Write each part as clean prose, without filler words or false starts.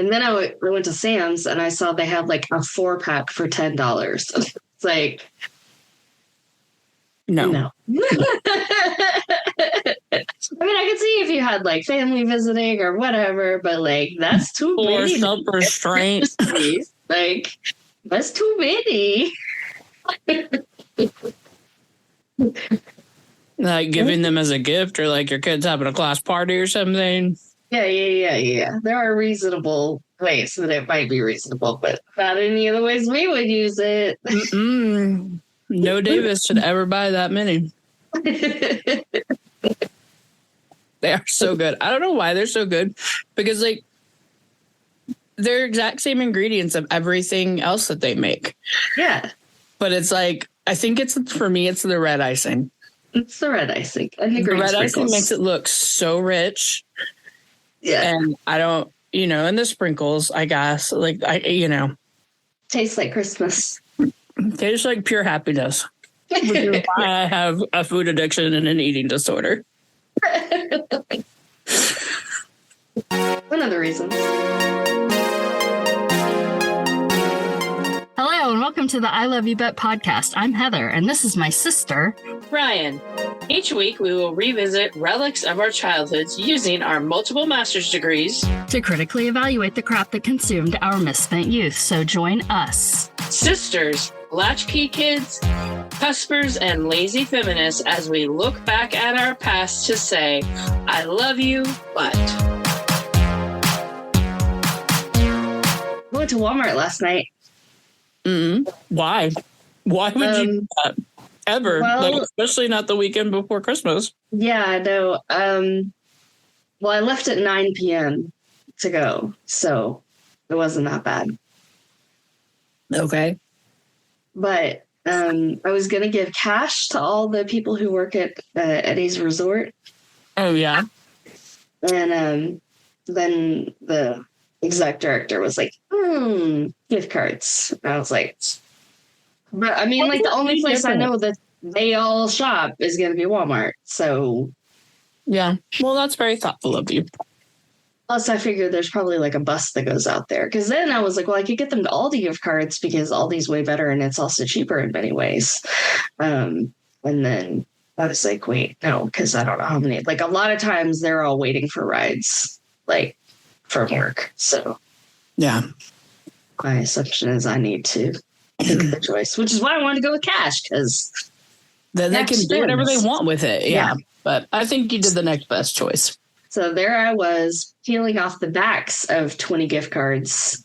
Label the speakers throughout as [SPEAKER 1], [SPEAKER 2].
[SPEAKER 1] And then I went to Sam's and I saw they had like a 4-pack for $10. It's like, no. I mean, I could see if you had like family visiting or whatever, but like that's too many.
[SPEAKER 2] Or self-restraint.
[SPEAKER 1] Like, that's too many.
[SPEAKER 2] Like giving them as a gift, or like your kids having a class party or something.
[SPEAKER 1] Yeah. There are reasonable ways that it might be reasonable, but not any of the ways we would use it.
[SPEAKER 2] No Davis should ever buy that many. They are so good. I don't know why they're so good, because like they're exact same ingredients of everything else that they make.
[SPEAKER 1] Yeah.
[SPEAKER 2] But it's like, I think for me, it's the red icing.
[SPEAKER 1] It's the red icing. And the
[SPEAKER 2] red icing makes it look so rich.
[SPEAKER 1] Yeah.
[SPEAKER 2] And I don't, and the sprinkles, I guess, like,
[SPEAKER 1] tastes like Christmas.
[SPEAKER 2] Tastes like pure happiness. Which is why I have a food addiction and an eating disorder.
[SPEAKER 1] One of the reasons.
[SPEAKER 3] Hello, and welcome to the I Love You Bet podcast. I'm Heather, and this is my sister,
[SPEAKER 4] Rian. Each week, we will revisit relics of our childhoods using our multiple master's degrees
[SPEAKER 3] to critically evaluate the crap that consumed our misspent youth. So join us,
[SPEAKER 4] sisters, latchkey kids, cuspers, and lazy feminists, as we look back at our past to say, I love you, but...
[SPEAKER 1] I went to Walmart last night.
[SPEAKER 2] Why? Why would you do that? Ever?
[SPEAKER 1] Well,
[SPEAKER 2] especially not the weekend before Christmas.
[SPEAKER 1] Yeah, I know. Well, I left at 9 p.m. to go, so it wasn't that bad.
[SPEAKER 2] Okay.
[SPEAKER 1] But I was going to give cash to all the people who work at Eddie's Resort.
[SPEAKER 2] Oh, yeah.
[SPEAKER 1] And then the exec director was like, gift cards. And I was like, but I mean, like the only place I know that they all shop is going to be Walmart. So.
[SPEAKER 2] Yeah. Well, that's very thoughtful of you.
[SPEAKER 1] Plus, I figured there's probably like a bus that goes out there. Because then I was like, well, I could get them to Aldi gift cards because Aldi's way better and it's also cheaper in many ways. And then I was like, wait, no, because I don't know how many. Like a lot of times they're all waiting for rides, like from work. So
[SPEAKER 2] yeah,
[SPEAKER 1] my assumption is I need to make the choice, which is why I wanted to go with cash, because
[SPEAKER 2] then they can do whatever they want with it. Yeah. But I think you did the next best choice.
[SPEAKER 1] So there I was peeling off the backs of 20 gift cards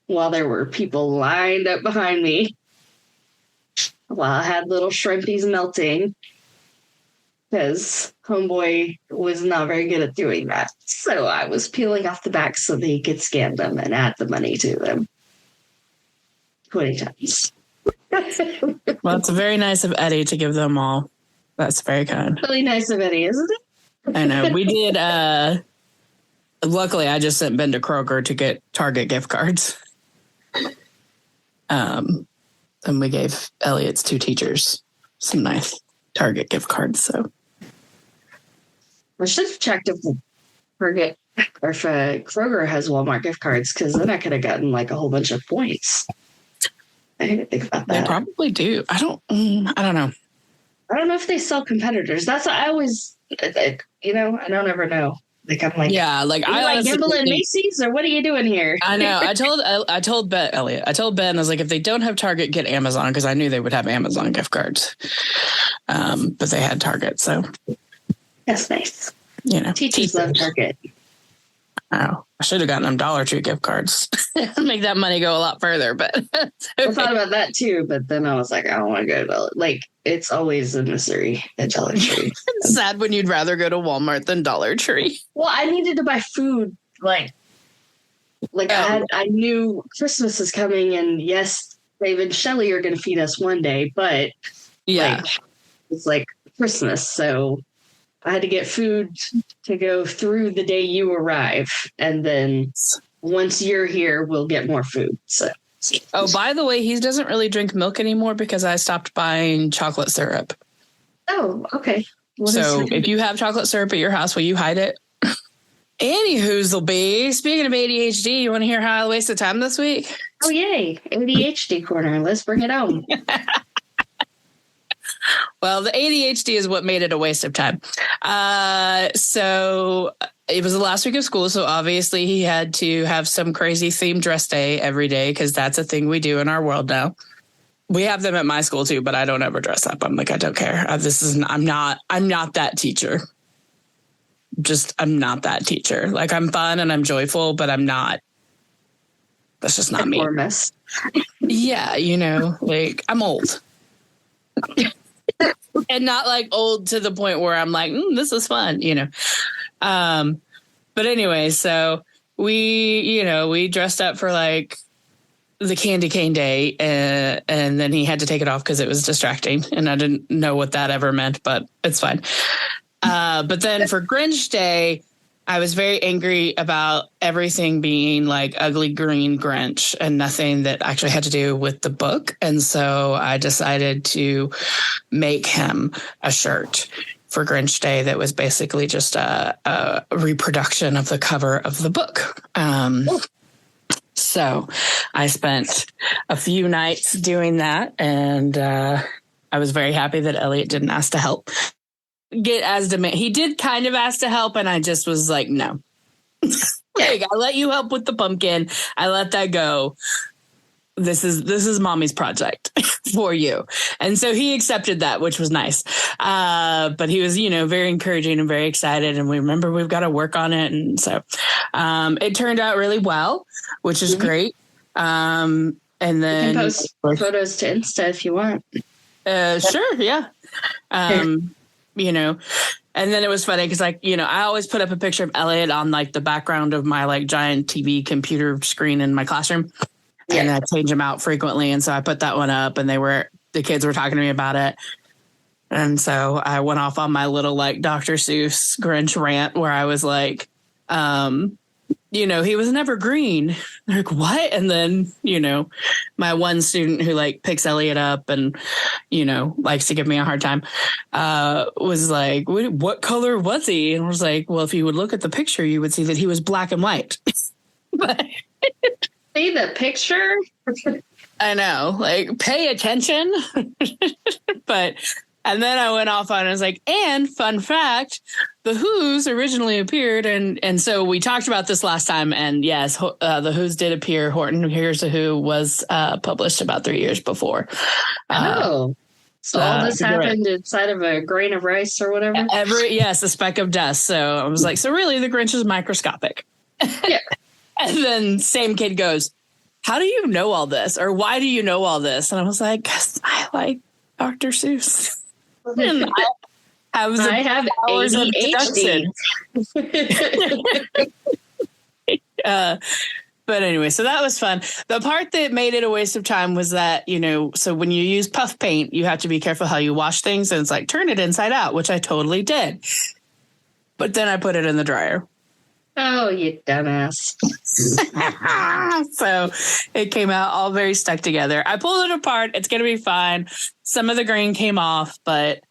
[SPEAKER 1] while there were people lined up behind me, while I had little Shrimpies melting, because homeboy was not very good at doing that. So I was peeling off the backs so that he could scan them and add the money to them 20 times.
[SPEAKER 2] Well, it's very nice of Eddie to give them all. That's very kind.
[SPEAKER 1] Really nice of Eddie, isn't it?
[SPEAKER 2] I know. We did. Luckily, I just sent Ben to Kroger to get Target gift cards. And we gave Elliot's 2 teachers some nice Target gift cards. So
[SPEAKER 1] I should have checked if Target or if Kroger has Walmart gift cards, because then I could have gotten like a whole bunch of points. I didn't think about that.
[SPEAKER 2] They probably do. I don't know.
[SPEAKER 1] I don't know if they sell competitors. That's what I always, I don't ever know. Like I'm like,
[SPEAKER 2] yeah, like
[SPEAKER 1] I like gamble in Macy's, or what are you doing here?
[SPEAKER 2] I know. I told Ben, Elliot. I told Ben, I was like, if they don't have Target, get Amazon, because I knew they would have Amazon gift cards. But they had Target, so
[SPEAKER 1] that's nice. Teachers love Target.
[SPEAKER 2] Oh, I should have gotten them Dollar Tree gift cards. Make that money go a lot further. But
[SPEAKER 1] I thought about that too, but then I was like, I don't want to go to it's always a misery at Dollar Tree.
[SPEAKER 2] It's sad when you'd rather go to Walmart than Dollar Tree.
[SPEAKER 1] Well, I needed to buy food. I knew Christmas is coming, and yes, Dave and Shelley are going to feed us one day, but it's like Christmas, so I had to get food to go through the day you arrive. And then once you're here, we'll get more food. So.
[SPEAKER 2] Oh, by the way, he doesn't really drink milk anymore because I stopped buying chocolate syrup.
[SPEAKER 1] Oh, okay.
[SPEAKER 2] So if you have chocolate syrup at your house, will you hide it? Anywho's will be. Speaking of ADHD, you want to hear how I wasted time this week?
[SPEAKER 1] Oh, yay. ADHD corner. Let's bring it on.
[SPEAKER 2] Well, the ADHD is what made it a waste of time. So it was the last week of school. So obviously he had to have some crazy themed dress day every day because that's a thing we do in our world now. We have them at my school too, but I don't ever dress up. I'm like, I don't care. I'm not that teacher. I'm not that teacher. Like, I'm fun and I'm joyful, but I'm not. That's just not me. Yeah, like, I'm old. And not like old to the point where I'm like, this is fun, But anyway, so we dressed up for like the candy cane day, and then he had to take it off because it was distracting, and I didn't know what that ever meant, but it's fine. But then for Grinch Day, I was very angry about everything being like ugly green Grinch and nothing that actually had to do with the book. And so I decided to make him a shirt for Grinch Day that was basically just a reproduction of the cover of the book. So I spent a few nights doing that, and I was very happy that Elliot didn't ask to help. He did kind of ask to help, and I just was like, no. Like, I let you help with the pumpkin. I let that go. This is mommy's project for you. And so he accepted that, which was nice. But he was, very encouraging and very excited. And we've got to work on it. And so it turned out really well, which is great. And then
[SPEAKER 1] you can post photos to Insta if you want.
[SPEAKER 2] Sure. Yeah. And then it was funny because, I always put up a picture of Elliot on like the background of my like giant TV computer screen in my classroom. Yeah. And I change them out frequently. And so I put that one up, and the kids were talking to me about it. And so I went off on my little like Dr. Seuss Grinch rant where I was like, he was never green. Like, what? And then, my one student who like picks Elliot up and, likes to give me a hard time, was like, what color was he? And I was like, well, if you would look at the picture, you would see that he was black and white. But
[SPEAKER 1] see the picture?
[SPEAKER 2] I know, like, pay attention. And then I went off on it. I was like, and fun fact, the Who's originally appeared. And so we talked about this last time. And yes, the Who's did appear. Horton Hears a Who was published about 3 years before.
[SPEAKER 1] So all this happened inside of a grain of rice or whatever?
[SPEAKER 2] Yes, a speck of dust. So I was like, so really the Grinch is microscopic. Yeah. And then same kid goes, how do you know all this? Or why do you know all this? And I was like, 'cause I like Dr. Seuss. And I have ADHD. But anyway, so that was fun. The part that made it a waste of time was that, so when you use puff paint, you have to be careful how you wash things. And it's like, turn it inside out, which I totally did. But then I put it in the dryer.
[SPEAKER 1] Oh, you dumbass.
[SPEAKER 2] So it came out all very stuck together. I pulled it apart. It's going to be fine. Some of the grain came off, but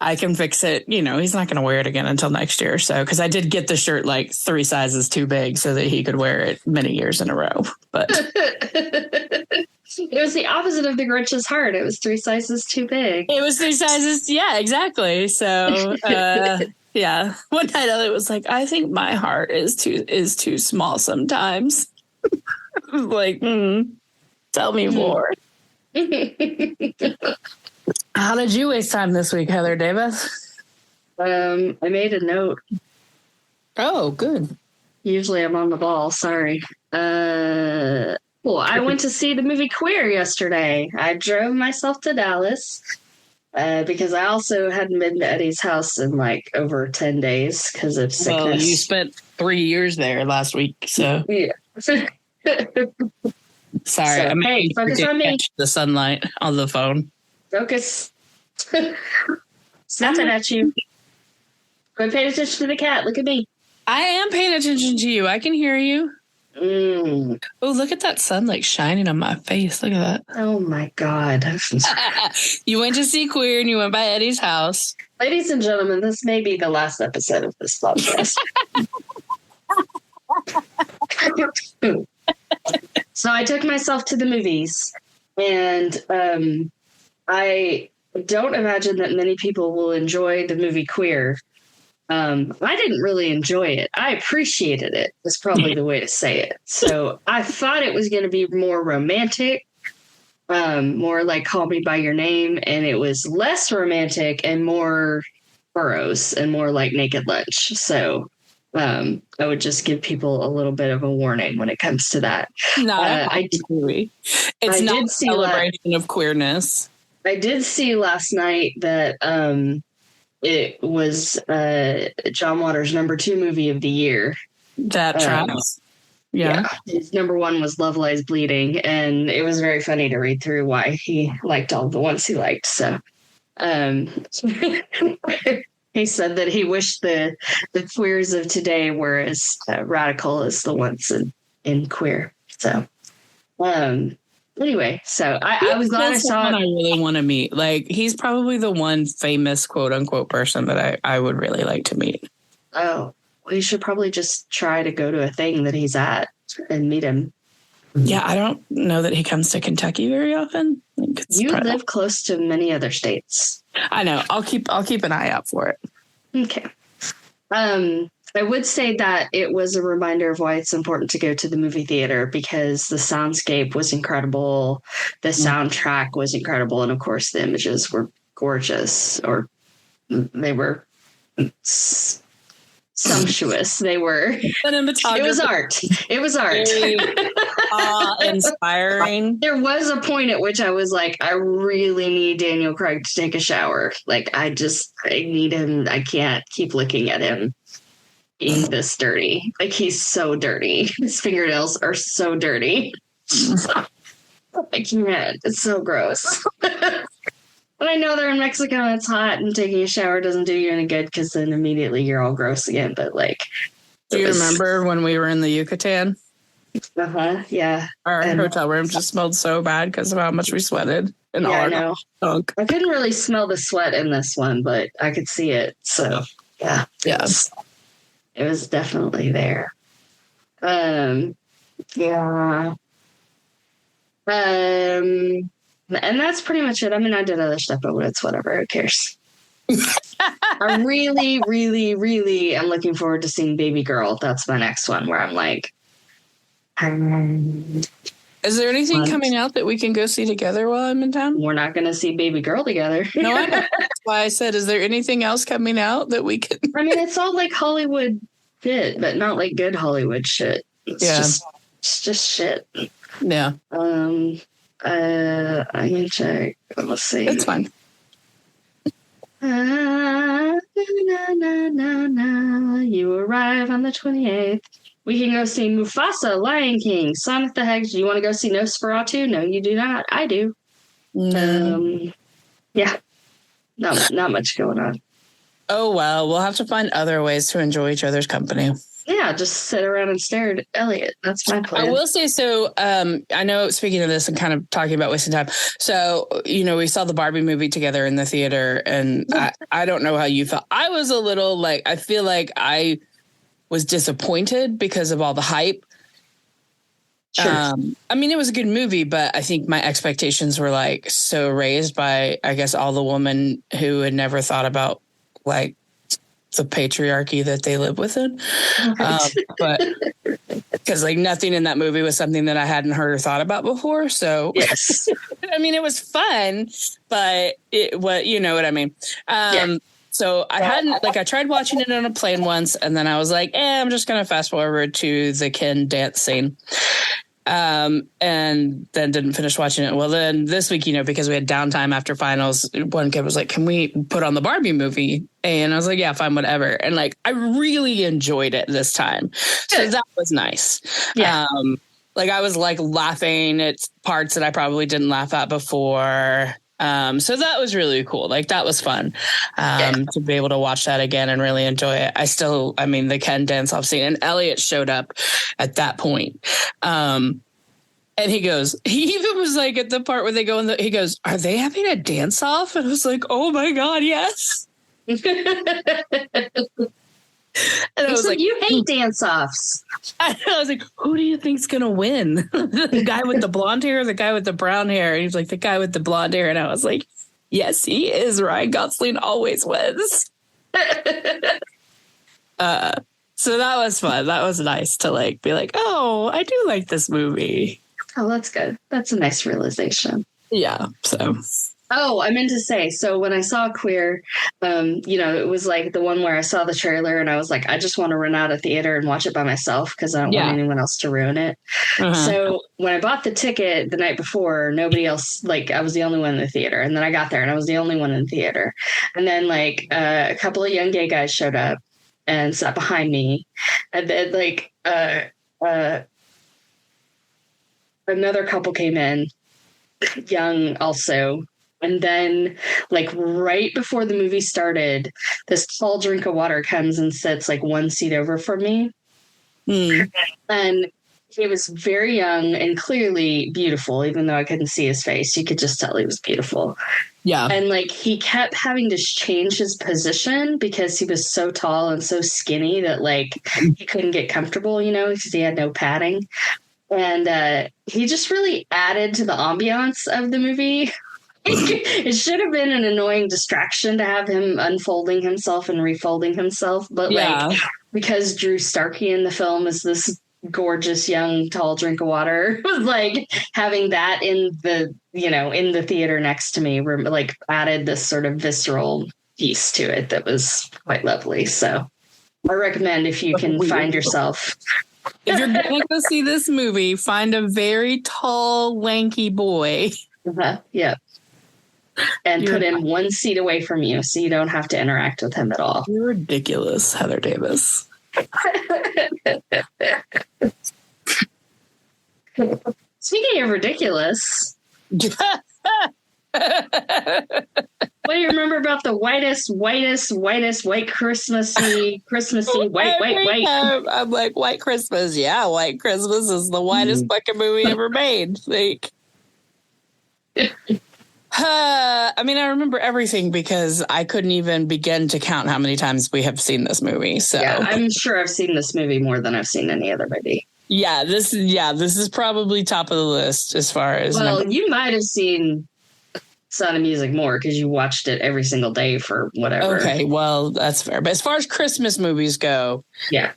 [SPEAKER 2] I can fix it. He's not going to wear it again until next year. So, because I did get the shirt like 3 sizes too big so that he could wear it many years in a row. But
[SPEAKER 1] it was the opposite of the Grinch's heart. It was 3 sizes too big.
[SPEAKER 2] It was 3 sizes. Yeah, exactly. So, yeah. One night Elliot was like, I think my heart is too small sometimes. I was like, tell me more. How did you waste time this week, Heather Davis?
[SPEAKER 1] I made a note.
[SPEAKER 2] Oh, good.
[SPEAKER 1] Usually I'm on the ball. Sorry. Well, I went to see the movie Queer yesterday. I drove myself to Dallas. Because I also hadn't been to Eddie's house in like over 10 days because of sickness.
[SPEAKER 2] Well, you spent 3 years there last week, so. Yeah. Sorry,
[SPEAKER 1] I
[SPEAKER 2] mean,
[SPEAKER 1] focus on me.
[SPEAKER 2] The sunlight on the phone.
[SPEAKER 1] Focus. Snapping at you. Go pay attention to the cat. Look at me.
[SPEAKER 2] I am paying attention to you. I can hear you. Oh, look at that sunlight shining on my face. Look at that.
[SPEAKER 1] Oh, my God.
[SPEAKER 2] You went to see Queer and you went by Eddie's house.
[SPEAKER 1] Ladies and gentlemen, this may be the last episode of this podcast. So I took myself to the movies, and I don't imagine that many people will enjoy the movie Queer. I didn't really enjoy it. I appreciated it. That's probably the way to say it. So I thought it was going to be more romantic, more like Call Me by Your Name, and it was less romantic and more burrows and more like Naked Lunch. So I would just give people a little bit of a warning when it comes to that.
[SPEAKER 2] Movie. It's not a celebration of queerness.
[SPEAKER 1] I did see last night that it was John Waters' number 2 movie of the year.
[SPEAKER 2] That tracks. Yeah.
[SPEAKER 1] His number 1 was Love Lies Bleeding, and it was very funny to read through why he liked all the ones he liked. So he said that he wished the queers of today were as radical as the ones in Queer. So anyway, so I was glad I saw it.
[SPEAKER 2] I really want to meet. Like, he's probably the one famous quote unquote person that I would really like to meet.
[SPEAKER 1] Oh, we should probably just try to go to a thing that he's at and meet him.
[SPEAKER 2] Yeah, I don't know that he comes to Kentucky very often.
[SPEAKER 1] You live close to many other states.
[SPEAKER 2] I know. I'll keep an eye out for it.
[SPEAKER 1] Okay. I would say that it was a reminder of why it's important to go to the movie theater, because the soundscape was incredible, the soundtrack was incredible, and of course the images were gorgeous, or they were sumptuous. They were. It was art. It was art.
[SPEAKER 2] Inspiring.
[SPEAKER 1] There was a point at which I was like, I really need Daniel Craig to take a shower. Like, I need him. I can't keep looking at him being this dirty. Like, he's so dirty. His fingernails are so dirty. I can't. It's so gross. But I know they're in Mexico and it's hot, and taking a shower doesn't do you any good, because then immediately you're all gross again. But like,
[SPEAKER 2] do you remember when we were in the Yucatan?
[SPEAKER 1] Yeah.
[SPEAKER 2] Our hotel room just smelled so bad because of how much we sweated. And all our junk.
[SPEAKER 1] I couldn't really smell the sweat in this one, but I could see it. So yeah.
[SPEAKER 2] Yes.
[SPEAKER 1] It was definitely there. Yeah. And that's pretty much it. I mean, I did other stuff, but it's whatever. Who cares? I really, really, really am looking forward to seeing Baby Girl. That's my next one, where I'm like,
[SPEAKER 2] is there anything coming out that we can go see together while I'm in town?
[SPEAKER 1] We're not going to see Baby Girl together.
[SPEAKER 2] No, I know. That's why I said, is there anything else coming out that we can?
[SPEAKER 1] I mean, it's all like Hollywood shit, but not like good Hollywood shit. It's just shit.
[SPEAKER 2] Yeah.
[SPEAKER 1] I can check. Let's see.
[SPEAKER 2] It's fine.
[SPEAKER 1] You arrive on the 28th. We can go see Mufasa, Lion King, Sonic the Hedgehog. Do you want to go see Nosferatu? No, you do not. I do. Yeah. No, not much going on.
[SPEAKER 2] Oh, well, we'll have to find other ways to enjoy each other's company.
[SPEAKER 1] Yeah, just sit around and stare at Elliot. That's my plan.
[SPEAKER 2] I will say, so I know, speaking of this and kind of talking about wasting time. So, we saw the Barbie movie together in the theater, and I don't know how you felt. I was a little I feel like I was disappointed because of all the hype.
[SPEAKER 1] Sure.
[SPEAKER 2] I mean, it was a good movie, but I think my expectations were so raised by, I guess, all the women who had never thought about the patriarchy that they live within. But because nothing in that movie was something that I hadn't heard or thought about before. So
[SPEAKER 1] yes,
[SPEAKER 2] I mean, it was fun, but you know what I mean? So I hadn't, I tried watching it on a plane once, and then I was like, I'm just going to fast forward to the Ken dance scene. And then didn't finish watching it. Well, then this week, because we had downtime after finals, one kid was like, can we put on the Barbie movie? And I was like, yeah, fine, whatever. And I really enjoyed it this time. So that was nice.
[SPEAKER 1] Yeah.
[SPEAKER 2] I was laughing at parts that I probably didn't laugh at before. So that was really cool. That was fun to be able to watch that again and really enjoy it. The Ken dance off scene, and Elliot showed up at that point. And he even was at the part where they go he goes, are they having a dance off? And I was like, oh my God, yes. And I was like,
[SPEAKER 1] you hate dance-offs.
[SPEAKER 2] I was like, who do you think's gonna win? The guy with the blonde hair or the guy with the brown hair? And he was like, the guy with the blonde hair. And I was like, yes, he is. Ryan Gosling always wins. So that was fun. That was nice to like be like, oh, I do like this movie.
[SPEAKER 1] Oh, that's good. That's a nice realization.
[SPEAKER 2] Yeah. So.
[SPEAKER 1] Oh, I meant to say, so when I saw Queer, it was like the one where I saw the trailer and I was like, I just want to run out of theater and watch it by myself because I don't want anyone else to ruin it. Uh-huh. So when I bought the ticket the night before, nobody else, like I was the only one in the theater. And then I got there and I was the only one in the theater. And then like a couple of young gay guys showed up and sat behind me. And then like another couple came in, young also. And then, like, right before the movie started, this tall drink of water comes and sits, like, one seat over from me. Mm. And he was very young and clearly beautiful, even though I couldn't see his face. You could just tell he was beautiful. Yeah. And, like, he kept having to change his position because he was so tall and so skinny that, like, he couldn't get comfortable, because he had no padding. And he just really added to the ambiance of the movie. It should have been an annoying distraction to have him unfolding himself and refolding himself. But like, because Drew Starkey in the film is this gorgeous, young, tall drink of water, was like having that in the, in the theater next to me, like added this sort of visceral piece to it that was quite lovely. So I recommend if you can find yourself.
[SPEAKER 2] If you're going to go see this movie, find a very tall, lanky boy.
[SPEAKER 1] Yeah. And put him one seat away from you so you don't have to interact with him at all.
[SPEAKER 2] You're ridiculous, Heather Davis.
[SPEAKER 1] Speaking of ridiculous, what do you remember about the whitest, white Christmassy, white?
[SPEAKER 2] I'm like, White Christmas. Yeah, White Christmas is the whitest fucking movie ever made. Like... I mean, I remember everything because I couldn't even begin to count how many times we have seen this movie. So
[SPEAKER 1] yeah, I'm sure I've seen this movie more than I've seen any other movie.
[SPEAKER 2] Yeah, this is probably top of the list as far as.
[SPEAKER 1] Well, you might have seen Sound of Music more because you watched it every single day for whatever.
[SPEAKER 2] Okay, well, that's fair. But as far as Christmas movies go,
[SPEAKER 1] yeah,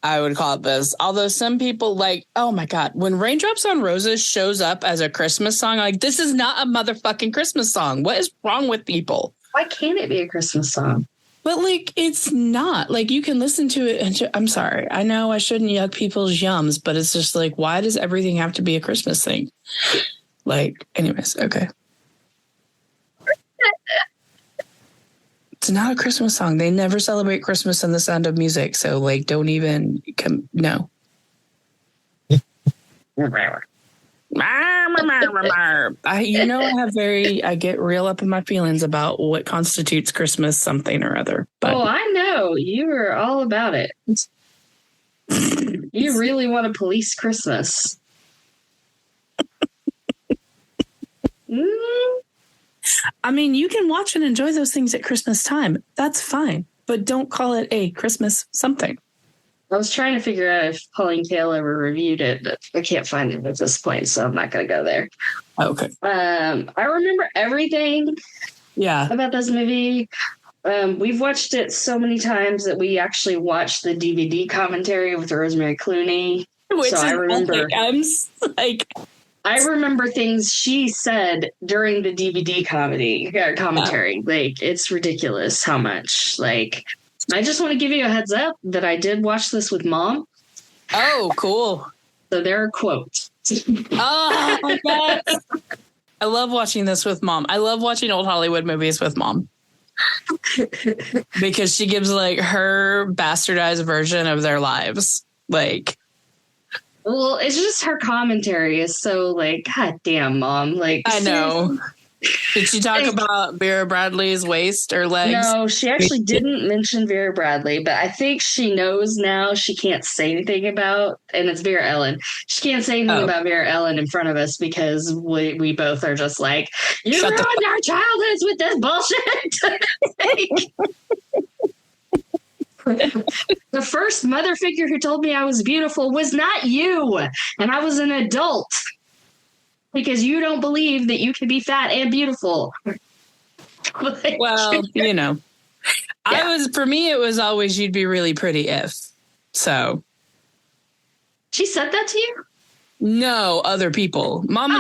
[SPEAKER 2] I would call it this. Although some people like, oh my God, when Raindrops on Roses shows up as a Christmas song, like, this is not a motherfucking Christmas song. What is wrong with people?
[SPEAKER 1] Why can't it be a Christmas song?
[SPEAKER 2] But like, it's not. Like, you can listen to it. And I'm sorry. I know I shouldn't yuck people's yums, but it's just like, why does everything have to be a Christmas thing? Like, anyways, okay. It's not a Christmas song. They never celebrate Christmas in The Sound of Music. So, like, don't even come. No. I get real up in my feelings about what constitutes Christmas something or other. But
[SPEAKER 1] I know. You are all about it. You really want to police Christmas.
[SPEAKER 2] I mean, you can watch and enjoy those things at Christmas time. That's fine. But don't call it a Christmas something.
[SPEAKER 1] I was trying to figure out if Pauline Kael ever reviewed it, but I can't find it at this point, so I'm not going to go there.
[SPEAKER 2] Okay.
[SPEAKER 1] I remember everything about this movie. We've watched it so many times that we actually watched the DVD commentary with Rosemary Clooney.
[SPEAKER 2] Which so I remember.
[SPEAKER 1] I remember things she said during the DVD commentary. Like, it's ridiculous how much. Like, I just want to give you a heads up that I did watch this with Mom.
[SPEAKER 2] Oh, cool.
[SPEAKER 1] So there are quotes.
[SPEAKER 2] Oh, my God. I love watching this with Mom. I love watching old Hollywood movies with Mom. Because she gives, like, her bastardized version of their lives. Like...
[SPEAKER 1] Well, it's just her commentary is so like, God damn, Mom. Like,
[SPEAKER 2] I know. Did she talk about Vera Bradley's waist or legs?
[SPEAKER 1] No, she actually didn't mention Vera Bradley, but I think she knows now she can't say anything about, and it's Vera Ellen. She can't say anything about Vera Ellen in front of us because we both are just like, you ruined our childhoods with this bullshit. The first mother figure who told me I was beautiful was not you. And I was an adult. Because you don't believe that you can be fat and beautiful.
[SPEAKER 2] Well, you know. Yeah. For me, it was always you'd be really pretty if. So.
[SPEAKER 1] She said that to you?
[SPEAKER 2] No, other people. Mom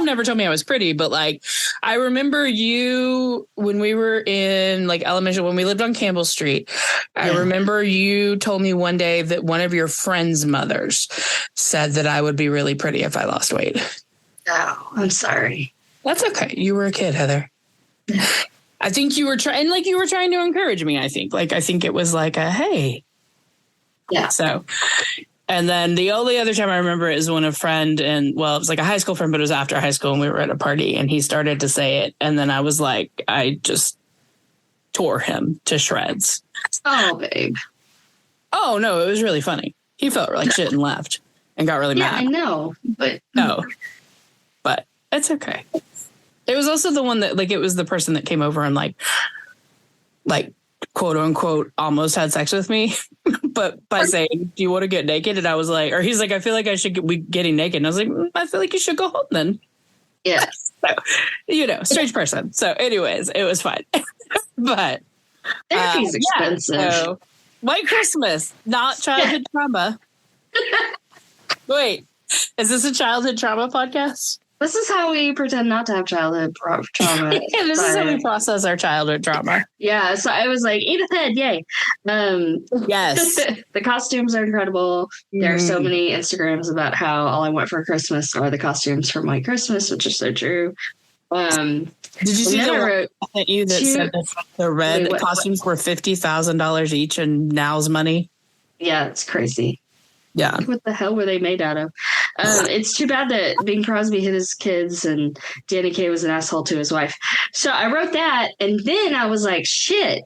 [SPEAKER 2] never told me I was pretty, but like I remember you when we were in like elementary, when we lived on Campbell Street. I remember you told me one day that one of your friends' mothers said that I would be really pretty if I lost weight.
[SPEAKER 1] Oh, I'm sorry.
[SPEAKER 2] That's okay. You were a kid, Heather. I think you were trying to encourage me. I think it was like a hey.
[SPEAKER 1] Yeah.
[SPEAKER 2] So. And then the only other time I remember is when a friend it was like a high school friend, but it was after high school and we were at a party and he started to say it. And then I was like, I just tore him to shreds.
[SPEAKER 1] Oh, babe.
[SPEAKER 2] Oh, no, it was really funny. He felt like shit and left and got really mad.
[SPEAKER 1] Yeah, I know. But
[SPEAKER 2] it's okay. It was also the one that like, it was the person that came over and like quote unquote almost had sex with me, but by saying, do you want to get naked? And I was like, or he's like, I feel like I should be getting naked. And I was like, I feel like you should go home then.
[SPEAKER 1] Yeah.
[SPEAKER 2] So, strange person. So anyways, it was fine. But
[SPEAKER 1] therapy's expensive.
[SPEAKER 2] So, White Christmas, not childhood trauma. Wait, is this a childhood trauma podcast?
[SPEAKER 1] This is how we pretend not to have childhood trauma.
[SPEAKER 2] Yeah, this is how we process our childhood trauma.
[SPEAKER 1] Yeah, so I was like, Edith Head, yay.
[SPEAKER 2] Yes.
[SPEAKER 1] The costumes are incredible. There are so many Instagrams about how all I want for Christmas are the costumes from White Christmas, which is so true.
[SPEAKER 2] Did you see that said that the red costumes were $50,000 each in now's money?
[SPEAKER 1] Yeah, it's crazy.
[SPEAKER 2] Yeah.
[SPEAKER 1] What the hell were they made out of? It's too bad that Bing Crosby hit his kids and Danny Kaye was an asshole to his wife. So I wrote that and then I was like, shit,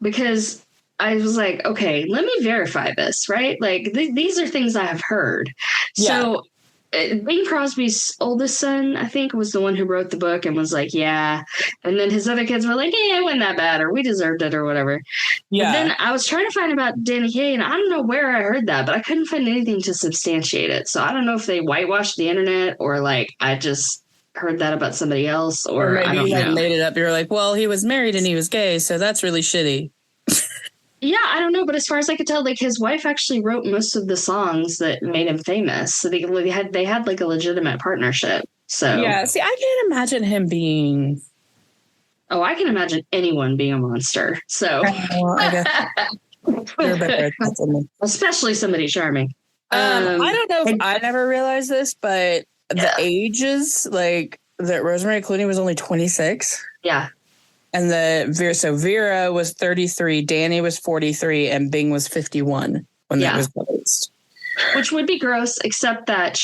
[SPEAKER 1] because I was like, okay, let me verify this, right? Like these are things I have heard. Yeah. So Bing Crosby's oldest son, I think, was the one who wrote the book and was like, yeah. And then his other kids were like, it wasn't that bad, or we deserved it, or whatever. Yeah. And then I was trying to find about Danny Kaye, and I don't know where I heard that, but I couldn't find anything to substantiate it. So I don't know if they whitewashed the internet, or like I just heard that about somebody else, or
[SPEAKER 2] maybe
[SPEAKER 1] I don't know.
[SPEAKER 2] Made it up. You're like, well, he was married and he was gay, so that's really shitty.
[SPEAKER 1] Yeah, I don't know, but as far as I could tell, like his wife actually wrote most of the songs that made him famous. So they had like a legitimate partnership. So
[SPEAKER 2] yeah, see, I can't imagine him being.
[SPEAKER 1] Oh, I can imagine anyone being a monster. So
[SPEAKER 2] I guess you're better at than me.
[SPEAKER 1] Especially somebody charming.
[SPEAKER 2] I don't know if I never realized this, but the ages like that Rosemary Clooney was only 26.
[SPEAKER 1] Yeah.
[SPEAKER 2] And Vera was 33, Danny was 43, and Bing was 51 when that was released.
[SPEAKER 1] Which would be gross, except that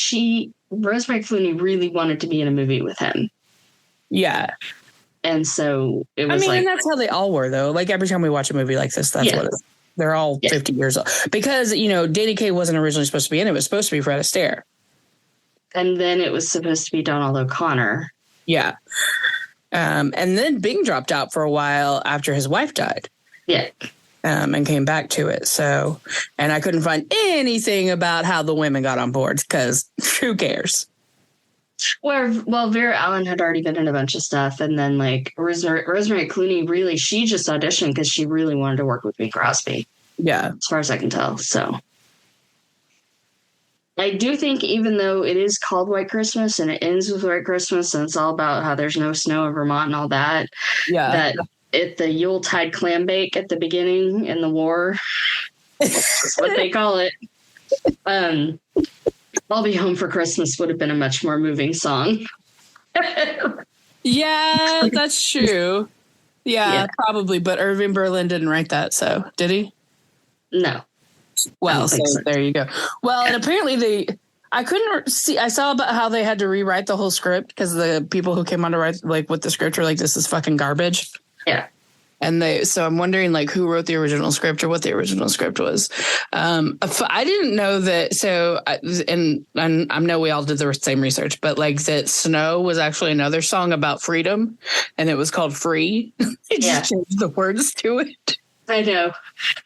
[SPEAKER 1] Rosemary Clooney really wanted to be in a movie with him.
[SPEAKER 2] Yeah.
[SPEAKER 1] And so it was
[SPEAKER 2] and that's how they all were, though. Like every time we watch a movie like this, that's what it is. They're all 50 years old. Because, Danny Kaye wasn't originally supposed to be in it. It was supposed to be Fred Astaire.
[SPEAKER 1] And then it was supposed to be Donald O'Connor.
[SPEAKER 2] Yeah. And then Bing dropped out for a while after his wife died.
[SPEAKER 1] Yeah.
[SPEAKER 2] And came back to it. So, and I couldn't find anything about how the women got on board because who cares?
[SPEAKER 1] Well, Vera Allen had already been in a bunch of stuff. And then like Rosemary Clooney, she just auditioned because she really wanted to work with Bing Crosby.
[SPEAKER 2] Yeah.
[SPEAKER 1] As far as I can tell. So I do think even though it is called White Christmas and it ends with White Christmas and it's all about how there's no snow in Vermont and all that, that the Yuletide clam bake at the beginning in the war, that's what they call it. I'll Be Home for Christmas would have been a much more moving song.
[SPEAKER 2] Yeah, that's true. Yeah, probably. But Irving Berlin didn't write that. So did he?
[SPEAKER 1] No.
[SPEAKER 2] Well, so there you go. Well, and apparently I couldn't see, I saw about how they had to rewrite the whole script because the people who came on to write like with the script were like, this is fucking garbage.
[SPEAKER 1] Yeah.
[SPEAKER 2] And so I'm wondering like who wrote the original script or what the original script was. I didn't know that. So, and I know we all did the same research, but like that Snow was actually another song about freedom and it was called Free. They just changed the words to it.
[SPEAKER 1] I know.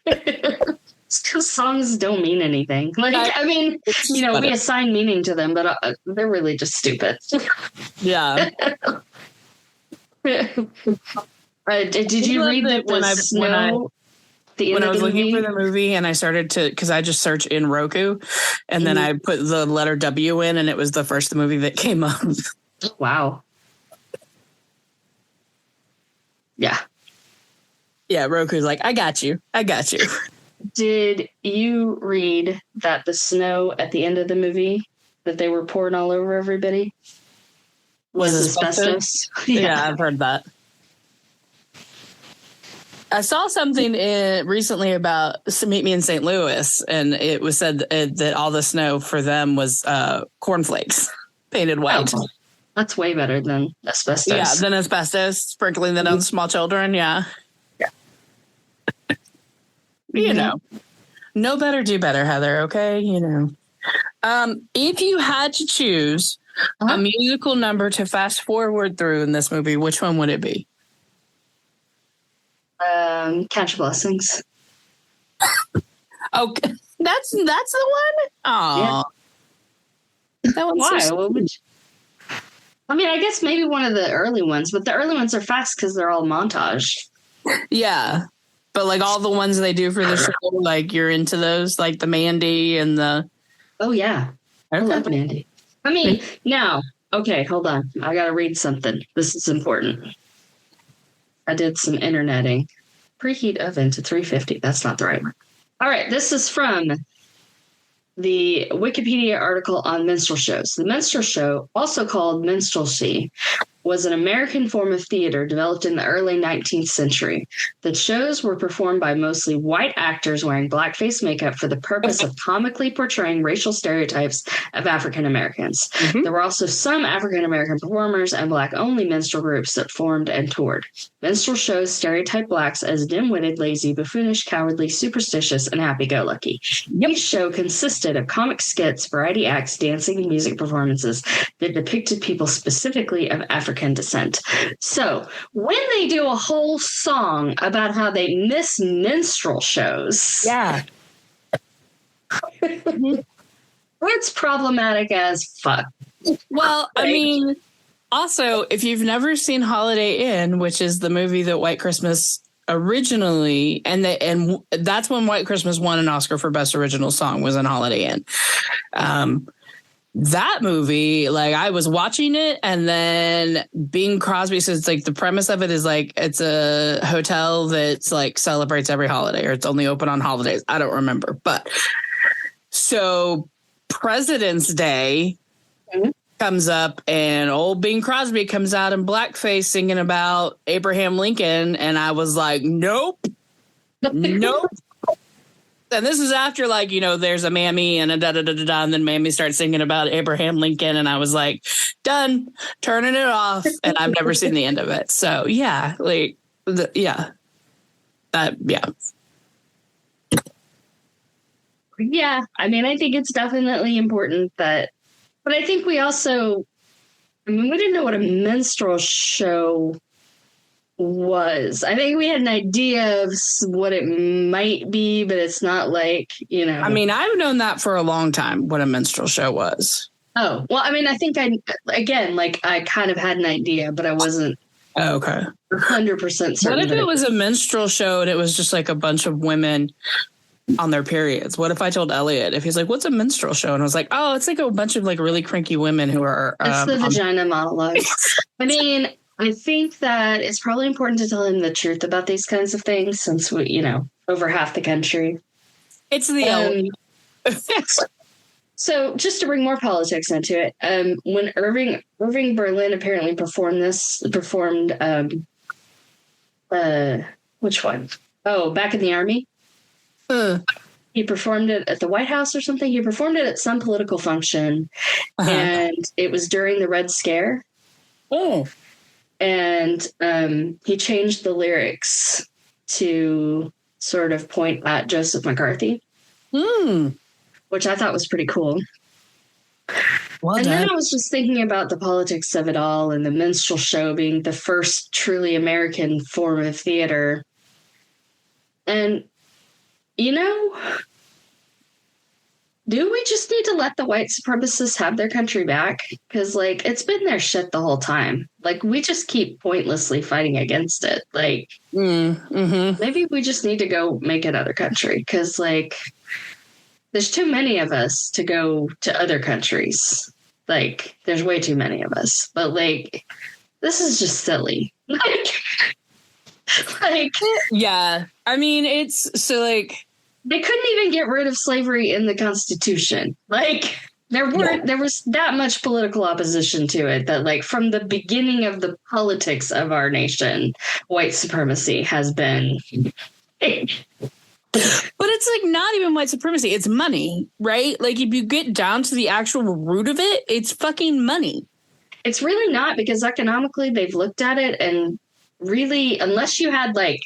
[SPEAKER 1] It's because songs don't mean anything. Like, I mean, we assign meaning to them, but they're really just stupid.
[SPEAKER 2] Yeah.
[SPEAKER 1] Did you read that when I
[SPEAKER 2] was looking for the movie and I started to, because I just searched in Roku and then I put the letter W in and it was the first movie that came up.
[SPEAKER 1] Wow. Yeah.
[SPEAKER 2] Yeah, Roku's like, I got you.
[SPEAKER 1] Did you read that the snow at the end of the movie that they were pouring all over everybody was asbestos?
[SPEAKER 2] Yeah, I've heard that. I saw something recently about Meet Me in St. Louis, and it was said that all the snow for them was cornflakes painted white.
[SPEAKER 1] Oh, that's way better than asbestos.
[SPEAKER 2] Yeah, than asbestos, sprinkling that on small children. Yeah. You know, know better, do better, Heather. Okay. If you had to choose a musical number to fast forward through in this movie, which one would it be?
[SPEAKER 1] Count Your Blessings.
[SPEAKER 2] Okay. That's the one? Oh. Yeah. That one's
[SPEAKER 1] why?
[SPEAKER 2] so
[SPEAKER 1] What would you... I mean, I guess maybe one of the early ones, but the early ones are fast because they're all montaged.
[SPEAKER 2] Yeah. But like all the ones they do for the show, like you're into those, like the Mandy and the...
[SPEAKER 1] Oh, yeah. I love Mandy. I mean, now, okay, hold on. I got to read something. This is important. I did some interneting. Preheat oven to 350. That's not the right one. All right, this is from the Wikipedia article on minstrel shows. The minstrel show, also called minstrelsy, was an American form of theater developed in the early 19th century. The shows were performed by mostly white actors wearing blackface makeup for the purpose of comically portraying racial stereotypes of African Americans. Mm-hmm. There were also some African American performers and black-only minstrel groups that formed and toured. Minstrel shows stereotype blacks as dim-witted, lazy, buffoonish, cowardly, superstitious, and happy-go-lucky. Each show consisted of comic skits, variety acts, dancing, and music performances that depicted people specifically of African descent. So when they do a whole song about how they miss minstrel shows,
[SPEAKER 2] yeah,
[SPEAKER 1] it's problematic as fuck.
[SPEAKER 2] Well, I mean, also, if you've never seen Holiday Inn, which is the movie that White Christmas originally, and that's when White Christmas won an Oscar for Best Original Song, was in Holiday Inn. That movie, like I was watching it, and then Bing Crosby says like the premise of it is like it's a hotel that's like celebrates every holiday, or it's only open on holidays. I don't remember, but so President's Day comes up, and old Bing Crosby comes out in blackface singing about Abraham Lincoln, and I was like, nope. And this is after, like, there's a Mammy and a da-da-da-da-da, and then Mammy starts singing about Abraham Lincoln, and I was like, done, turning it off, and I've never seen the end of it. So, yeah, like, yeah.
[SPEAKER 1] Yeah, I mean, I think it's definitely important that, but I think we also, I mean, we didn't know what a minstrel show was. I think we had an idea of what it might be, but it's not like, I
[SPEAKER 2] mean, I've known that for a long time, what a minstrel show was.
[SPEAKER 1] Oh, well, I mean, I think I kind of had an idea, but I wasn't 100% certain.
[SPEAKER 2] What if it was a minstrel show and it was just like a bunch of women on their periods? What if I told Elliot, if he's like, what's a minstrel show? And I was like, oh, it's like a bunch of like really cranky women who are...
[SPEAKER 1] It's the vagina monologue. I mean... I think that it's probably important to tell him the truth about these kinds of things, since we, over half the country.
[SPEAKER 2] It's the
[SPEAKER 1] So just to bring more politics into it, when Irving Berlin apparently performed, which one? Oh, Back in the Army. He performed it at the White House or something. He performed it at some political function, and it was during the Red Scare.
[SPEAKER 2] Oh.
[SPEAKER 1] And he changed the lyrics to sort of point at Joseph McCarthy, which I thought was pretty cool. Then I was just thinking about the politics of it all, and the minstrel show being the first truly American form of theater. And, you know, do we just need to let the white supremacists have their country back? Because, like, it's been their shit the whole time. Like, we just keep pointlessly fighting against it. Like, maybe we just need to go make another country. Because, like, there's too many of us to go to other countries. Like, there's way too many of us. But, like, this is just silly. Like,
[SPEAKER 2] yeah. I mean, it's so, like,
[SPEAKER 1] they couldn't even get rid of slavery in the Constitution. Like, there was that much political opposition to it that, like, from the beginning of the politics of our nation, white supremacy has been.
[SPEAKER 2] But it's like not even white supremacy. It's money, right? Like, if you get down to the actual root of it, it's fucking money.
[SPEAKER 1] It's really not, because economically they've looked at it, and really, unless you had like